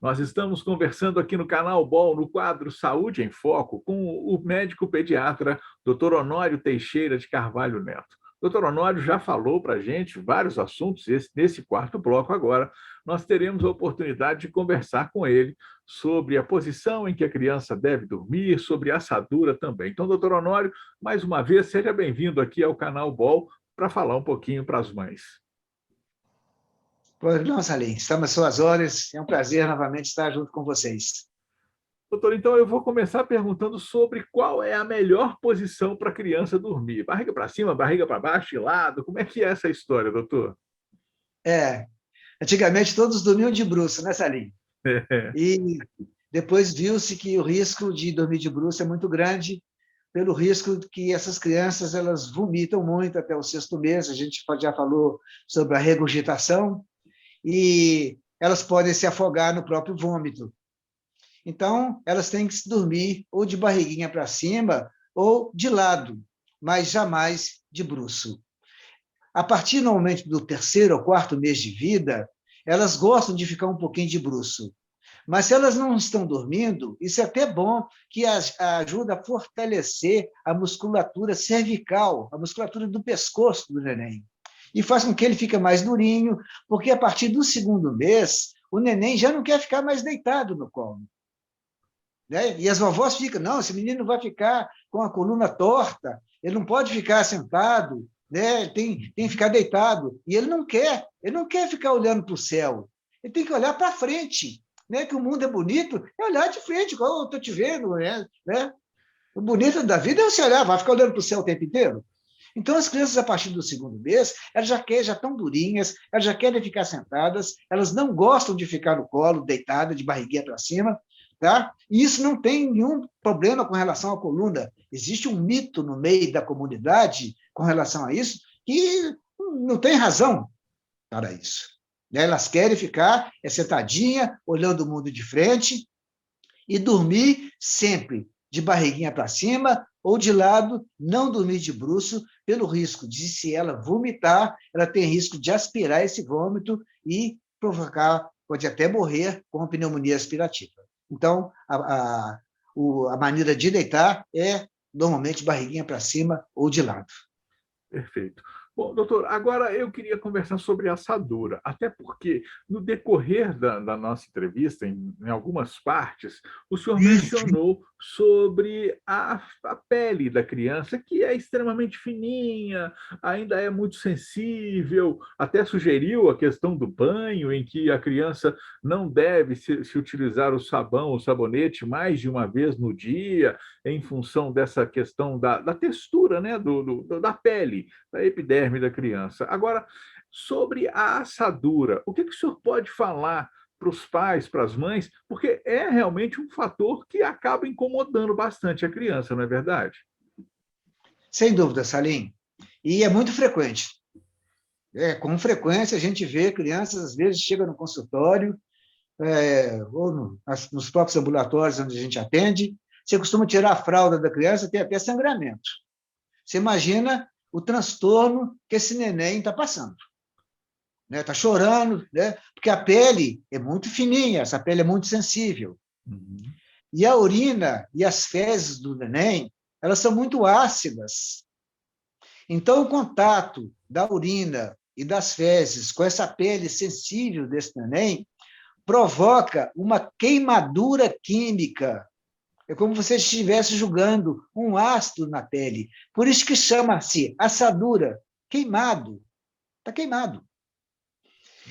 Nós estamos conversando aqui no canal BOL, no quadro Saúde em Foco, com o médico pediatra Dr. Honório Teixeira de Carvalho Neto. Dr. Honório já falou para a gente vários assuntos. Nesse quarto bloco agora, nós teremos a oportunidade de conversar com ele sobre a posição em que a criança deve dormir, sobre a assadura também. Então, doutor Honório, mais uma vez, seja bem-vindo aqui ao canal BOL para falar um pouquinho para as mães. Pois não, Salim, estamos às suas horas. É um prazer novamente estar junto com vocês. Doutor, então eu vou começar perguntando sobre qual é a melhor posição para a criança dormir. Barriga para cima, barriga para baixo, de lado? Como é que é essa história, doutor? Antigamente todos dormiam de bruços, né, Salim? E depois viu-se que o risco de dormir de bruços é muito grande, pelo risco que essas crianças elas vomitam muito até o sexto mês. A gente já falou sobre a regurgitação, e elas podem se afogar no próprio vômito. Então, elas têm que dormir ou de barriguinha para cima ou de lado, mas jamais de bruço. A partir, normalmente, do terceiro ou quarto mês de vida, elas gostam de ficar um pouquinho de bruço. Mas se elas não estão dormindo, isso é até bom, que ajuda a fortalecer a musculatura cervical, a musculatura do pescoço do neném. E faz com que ele fique mais durinho, porque a partir do segundo mês, o neném já não quer ficar mais deitado no colo. Né? E as vovós ficam, não, esse menino vai ficar com a coluna torta, ele não pode ficar sentado, né? Tem que ficar deitado. E ele não quer ficar olhando para o céu, ele tem que olhar para frente, né? Que o mundo é bonito, é olhar de frente, igual eu estou te vendo. Né? O bonito da vida é você olhar, vai ficar olhando para o céu o tempo inteiro? Então, as crianças, a partir do segundo mês, elas já estão durinhas, elas já querem ficar sentadas, elas não gostam de ficar no colo, deitada, de barriguinha para cima, tá? E isso não tem nenhum problema com relação à coluna. Existe um mito no meio da comunidade com relação a isso, que não tem razão para isso. Elas querem ficar sentadinha, olhando o mundo de frente, e dormir sempre de barriguinha para cima ou de lado, não dormir de bruço, pelo risco de, se ela vomitar, ela tem risco de aspirar esse vômito e provocar, pode até morrer com pneumonia aspirativa. Então, a maneira de deitar é, normalmente, barriguinha para cima ou de lado. Perfeito. Bom, doutor, agora eu queria conversar sobre a assadura, até porque no decorrer da nossa entrevista, em algumas partes, o senhor mencionou sobre a pele da criança, que é extremamente fininha, ainda é muito sensível, até sugeriu a questão do banho, em que a criança não deve se utilizar o sabão, o sabonete, mais de uma vez no dia, em função dessa questão da textura, né, da pele, da epiderme da criança. Agora, sobre a assadura, o que o senhor pode falar para os pais, para as mães, porque é realmente um fator que acaba incomodando bastante a criança, não é verdade? Sem dúvida, Salim. E é muito frequente. Com frequência, a gente vê crianças, às vezes, chegam no consultório, ou nos próprios ambulatórios onde a gente atende, você costuma tirar a fralda da criança, tem até sangramento. Você imagina o transtorno que esse neném está passando. Está chorando, né? Porque a pele é muito fininha, essa pele é muito sensível. Uhum. E a urina e as fezes do neném, elas são muito ácidas. Então, o contato da urina e das fezes com essa pele sensível desse neném provoca uma queimadura química. É como se você estivesse jogando um ácido na pele. Por isso que chama-se assadura, queimado. Está queimado.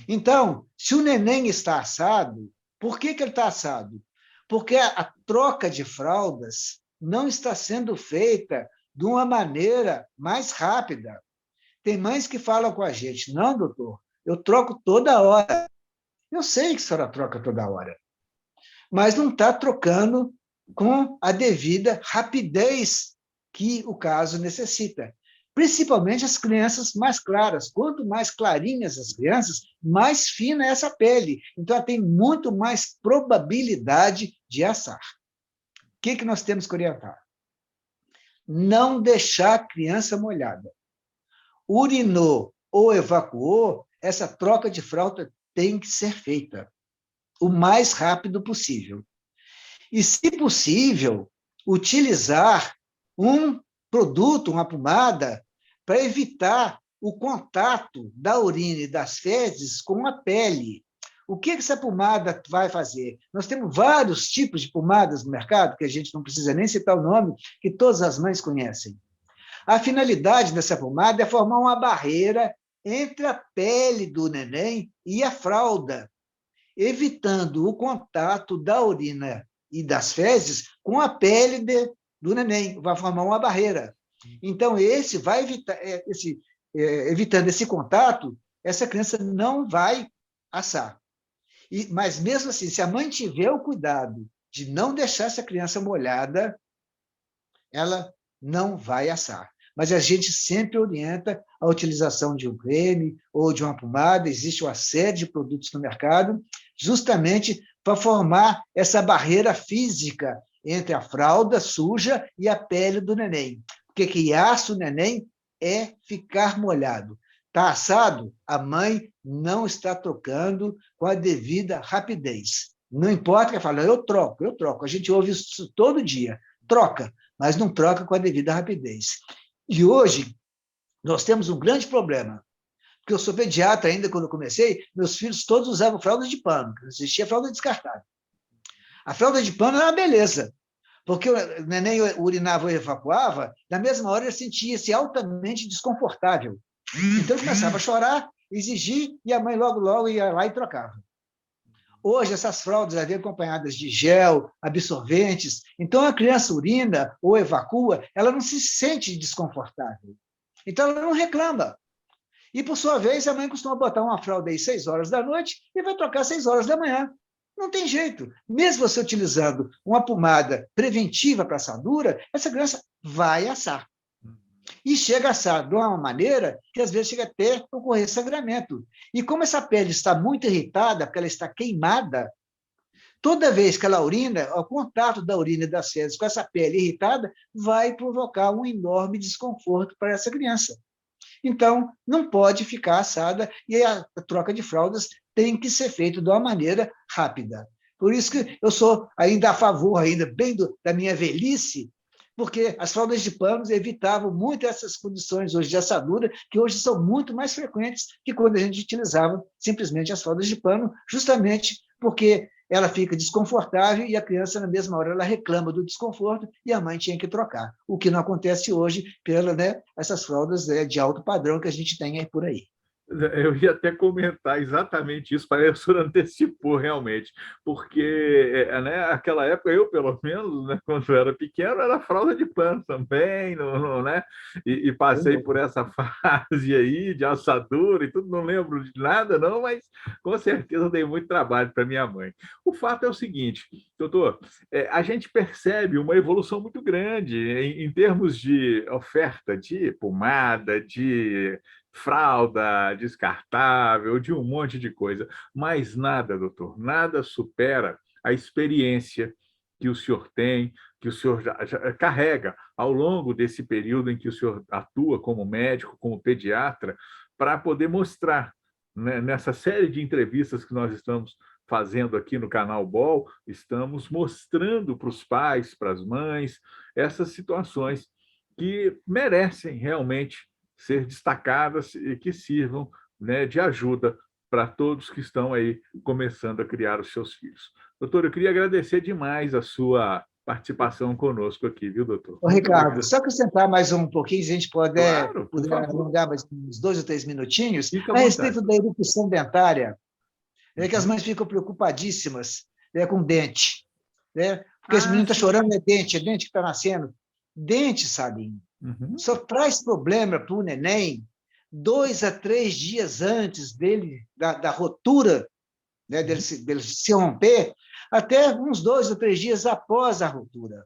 Então, se o neném está assado, por que ele está assado? Porque a troca de fraldas não está sendo feita de uma maneira mais rápida. Tem mães que falam com a gente, não, doutor, eu troco toda hora. Eu sei que a senhora troca toda hora, mas não está trocando com a devida rapidez que o caso necessita. Principalmente as crianças mais claras. Quanto mais clarinhas as crianças, mais fina é essa pele. Então, ela tem muito mais probabilidade de assar. O que nós temos que orientar? Não deixar a criança molhada. Urinou ou evacuou, essa troca de fralda tem que ser feita. o mais rápido possível. E, se possível, utilizar um produto, uma pomada, para evitar o contato da urina e das fezes com a pele. O que essa pomada vai fazer? Nós temos vários tipos de pomadas no mercado, que a gente não precisa nem citar o nome, que todas as mães conhecem. A finalidade dessa pomada é formar uma barreira entre a pele do neném e a fralda, evitando o contato da urina e das fezes com a pele do neném, vai formar uma barreira. Então, esse vai evitar, evitando esse contato, essa criança não vai assar. Mas, mesmo assim, se a mãe tiver o cuidado de não deixar essa criança molhada, ela não vai assar. Mas a gente sempre orienta a utilização de um creme ou de uma pomada, existe uma série de produtos no mercado, justamente para formar essa barreira física entre a fralda suja e a pele do neném. Porque que assa o neném é ficar molhado. Está assado, a mãe não está trocando com a devida rapidez. Não importa que ela fala, eu troco. A gente ouve isso todo dia. Troca, mas não troca com a devida rapidez. E hoje, nós temos um grande problema, porque eu sou pediatra ainda, quando eu comecei, meus filhos todos usavam fralda de pano, não existia fralda descartável. A fralda de pano era uma beleza, porque o neném urinava ou evacuava, na mesma hora ele sentia-se altamente desconfortável. Então ele começava a chorar, exigir, e a mãe logo ia lá e trocava. Hoje, essas fraldas vêm acompanhadas de gel, absorventes, então a criança urina ou evacua, ela não se sente desconfortável. Então ela não reclama. E, por sua vez, a mãe costuma botar uma fralda aí 6 horas da noite e vai trocar 6 horas da manhã. Não tem jeito. Mesmo você utilizando uma pomada preventiva para assadura, essa criança vai assar. E chega a assar de uma maneira que, às vezes, chega até ocorrer sangramento. E como essa pele está muito irritada, porque ela está queimada, toda vez que ela urina, o contato da urina e das fezes com essa pele irritada vai provocar um enorme desconforto para essa criança. Então, não pode ficar assada e a troca de fraldas tem que ser feita de uma maneira rápida. Por isso que eu sou ainda a favor, ainda bem da minha velhice, porque as fraldas de panos evitavam muito essas condições hoje de assadura, que hoje são muito mais frequentes que quando a gente utilizava simplesmente as fraldas de pano, justamente porque ela fica desconfortável e a criança, na mesma hora, ela reclama do desconforto e a mãe tinha que trocar, o que não acontece hoje pelas essas fraldas de alto padrão que a gente tem aí por aí. Eu ia até comentar exatamente isso, parece que o senhor antecipou realmente, porque naquela época, eu pelo menos, quando eu era pequeno, era fralda de pano também, né? E passei por essa fase aí de assadura e tudo, não lembro de nada não, mas com certeza dei muito trabalho para minha mãe. O fato é o seguinte, doutor, a gente percebe uma evolução muito grande em termos de oferta de pomada, de fralda descartável, de um monte de coisa. Mas nada, doutor, nada supera a experiência que o senhor tem, que o senhor já carrega ao longo desse período em que o senhor atua como médico, como pediatra, para poder mostrar, né, nessa série de entrevistas que nós estamos fazendo aqui no canal BOL, estamos mostrando para os pais, para as mães, essas situações que merecem realmente ser destacadas e que sirvam, né, de ajuda para todos que estão aí começando a criar os seus filhos. Doutor, eu queria agradecer demais a sua participação conosco aqui, viu, doutor? Ô, Ricardo, só acrescentar mais um pouquinho, se a gente puder alongar mais uns 2 ou 3 minutinhos, a respeito da erupção dentária, que as mães ficam preocupadíssimas com dente, porque esse menino está chorando, é dente que está nascendo. Dente, Sabinho, só traz problema para o neném 2 a 3 dias antes da rotura, dele se romper, até uns 2 ou 3 dias após a rotura.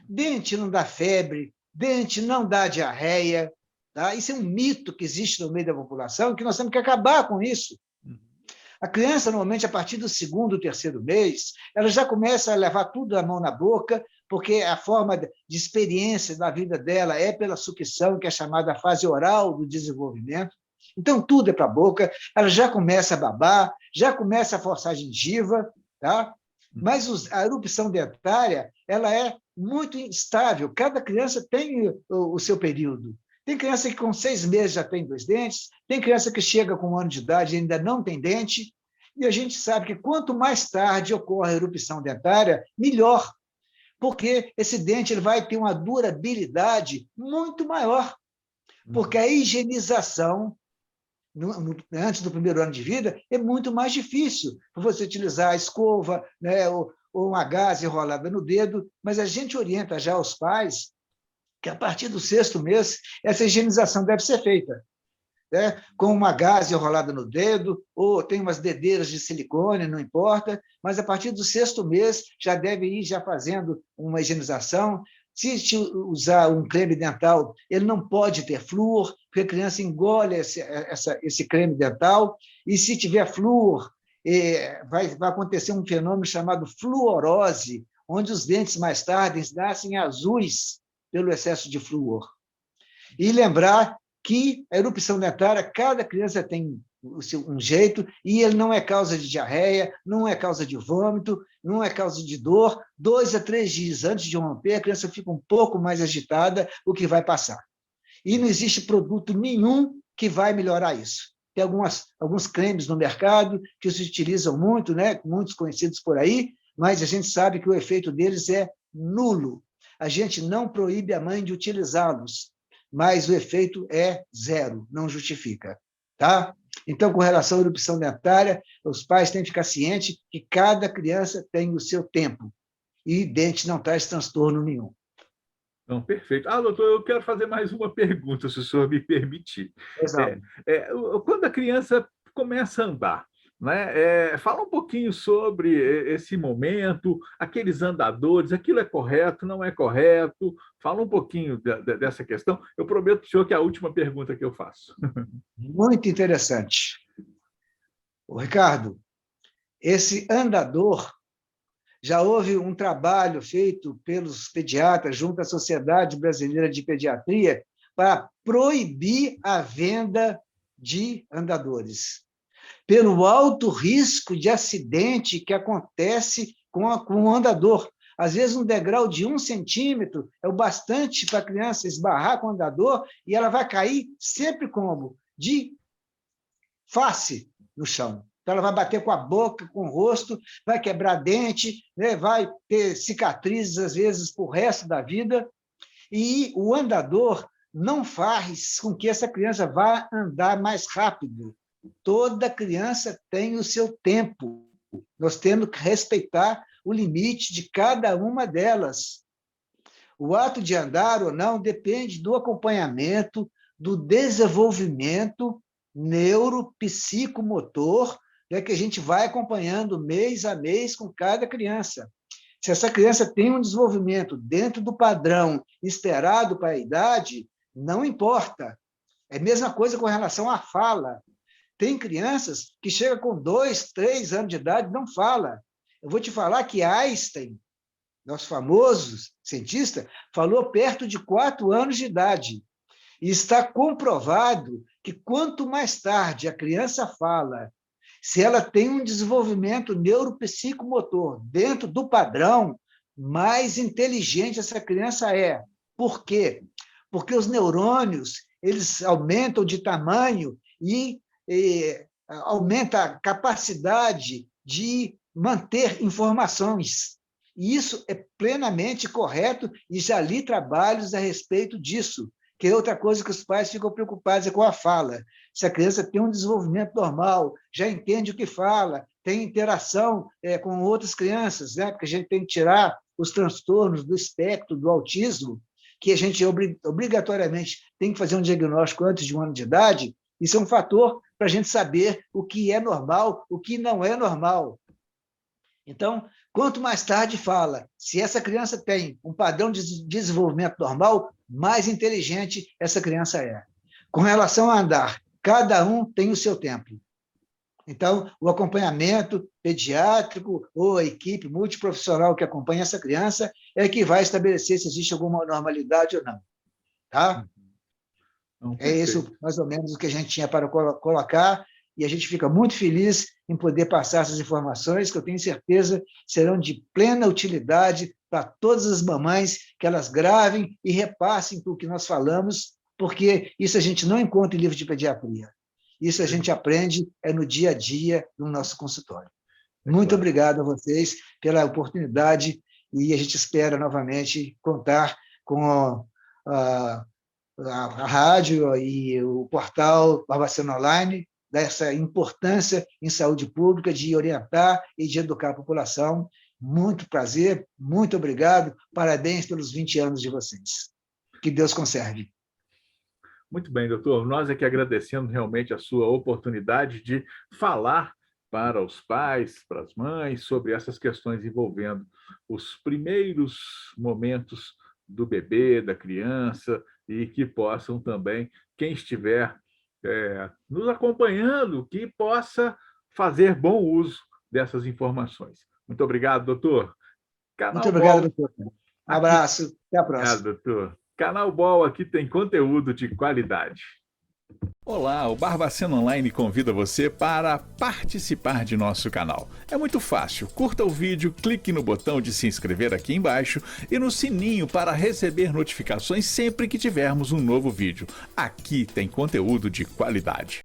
Dente não dá febre, dente não dá diarreia. Tá? Isso é um mito que existe no meio da população, que nós temos que acabar com isso. A criança, normalmente, a partir do 2º, 3º mês, ela já começa a levar tudo a mão na boca, porque a forma de experiência da vida dela é pela sucção, que é chamada fase oral do desenvolvimento. Então, tudo é para a boca, ela já começa a babar, já começa a forçar a gengiva, tá? Mas a erupção dentária, ela é muito instável, cada criança tem o seu período. Tem criança que com 6 meses já tem 2 dentes, tem criança que chega com 1 ano de idade e ainda não tem dente, e a gente sabe que quanto mais tarde ocorre a erupção dentária, melhor, porque esse dente ele vai ter uma durabilidade muito maior, porque a higienização, antes do primeiro ano de vida, é muito mais difícil para você utilizar a escova, né, ou uma gaze enrolada no dedo, mas a gente orienta já os pais que, a partir do 6º mês, essa higienização deve ser feita, né, com uma gaze enrolada no dedo, ou tem umas dedeiras de silicone, não importa, mas a partir do 6º mês já deve ir já fazendo uma higienização. Se usar um creme dental, ele não pode ter flúor, porque a criança engole esse creme dental, e se tiver flúor, vai acontecer um fenômeno chamado fluorose, onde os dentes mais tarde nascem azuis pelo excesso de flúor. E lembrar que a erupção dentária, cada criança tem um jeito, e ele não é causa de diarreia, não é causa de vômito, não é causa de dor. 2 a 3 dias antes de romper, a criança fica um pouco mais agitada, o que vai passar. E não existe produto nenhum que vai melhorar isso. Tem alguns cremes no mercado que se utilizam muito, né, muitos conhecidos por aí, mas a gente sabe que o efeito deles é nulo. A gente não proíbe a mãe de utilizá-los, mas o efeito é zero, não justifica. Tá? Então, com relação à erupção dentária, os pais têm que ficar cientes que cada criança tem o seu tempo, e dente não traz transtorno nenhum. Não, perfeito. Doutor, eu quero fazer mais uma pergunta, se o senhor me permitir. Quando a criança começa a andar, né? Fala um pouquinho sobre esse momento, aqueles andadores, aquilo é correto, não é correto? Fala um pouquinho dessa questão. Eu prometo para o senhor que é a última pergunta que eu faço. Muito interessante. Ricardo, esse andador, já houve um trabalho feito pelos pediatras junto à Sociedade Brasileira de Pediatria para proibir a venda de andadores, pelo alto risco de acidente que acontece com o andador. Às vezes, um degrau de 1 centímetro é o bastante para a criança esbarrar com o andador e ela vai cair sempre como? De face no chão. Então, ela vai bater com a boca, com o rosto, vai quebrar dente, né? Vai ter cicatrizes, às vezes, por resto da vida. E o andador não faz com que essa criança vá andar mais rápido. Toda criança tem o seu tempo. Nós temos que respeitar o limite de cada uma delas. O ato de andar ou não depende do acompanhamento, do desenvolvimento neuropsicomotor, né, que a gente vai acompanhando mês a mês com cada criança. Se essa criança tem um desenvolvimento dentro do padrão esperado para a idade, não importa. É a mesma coisa com relação à fala. Tem crianças que chegam com 2, 3 anos de idade e não fala. Eu vou te falar que Einstein, nosso famoso cientista, falou perto de 4 anos de idade. E está comprovado que quanto mais tarde a criança fala, se ela tem um desenvolvimento neuropsicomotor dentro do padrão, mais inteligente essa criança é. Por quê? Porque os neurônios eles aumentam de tamanho e aumenta a capacidade de manter informações. E isso é plenamente correto e já li trabalhos a respeito disso, que é outra coisa que os pais ficam preocupados é com a fala. Se a criança tem um desenvolvimento normal, já entende o que fala, tem interação com outras crianças, né? Porque a gente tem que tirar os transtornos do espectro do autismo, que a gente obrigatoriamente tem que fazer um diagnóstico antes de 1 ano de idade. Isso é um fator para a gente saber o que é normal, o que não é normal. Então, quanto mais tarde fala, se essa criança tem um padrão de desenvolvimento normal, mais inteligente essa criança é. Com relação a andar, cada um tem o seu tempo. Então, o acompanhamento pediátrico ou a equipe multiprofissional que acompanha essa criança é que vai estabelecer se existe alguma normalidade ou não. Tá? Não, É isso, perfeito. mais ou menos, o que a gente tinha para colocar, e a gente fica muito feliz em poder passar essas informações, que eu tenho certeza serão de plena utilidade para todas as mamães, que elas gravem e repassem o que nós falamos, porque isso a gente não encontra em livro de pediatria. Isso a gente aprende no dia a dia no nosso consultório. É Muito claro. obrigado a vocês pela oportunidade e a gente espera novamente contar com a, a rádio e o portal Barbacena Online, dessa importância em saúde pública de orientar e de educar a população. Muito prazer, muito obrigado, parabéns pelos 20 anos de vocês. Que Deus conserve. Muito bem, doutor. Nós é que agradecemos realmente a sua oportunidade de falar para os pais, para as mães, sobre essas questões envolvendo os primeiros momentos do bebê, da criança, e que possam também, quem estiver nos acompanhando, que possa fazer bom uso dessas informações. Muito obrigado, doutor. Muito Canal obrigado, Ball doutor. Um aqui. abraço, até a Obrigado, próxima. doutor. Canal Ball aqui tem conteúdo de qualidade. Olá, o Barbacena Online convida você para participar de nosso canal. É muito fácil, curta o vídeo, clique no botão de se inscrever aqui embaixo e no sininho para receber notificações sempre que tivermos um novo vídeo. Aqui tem conteúdo de qualidade.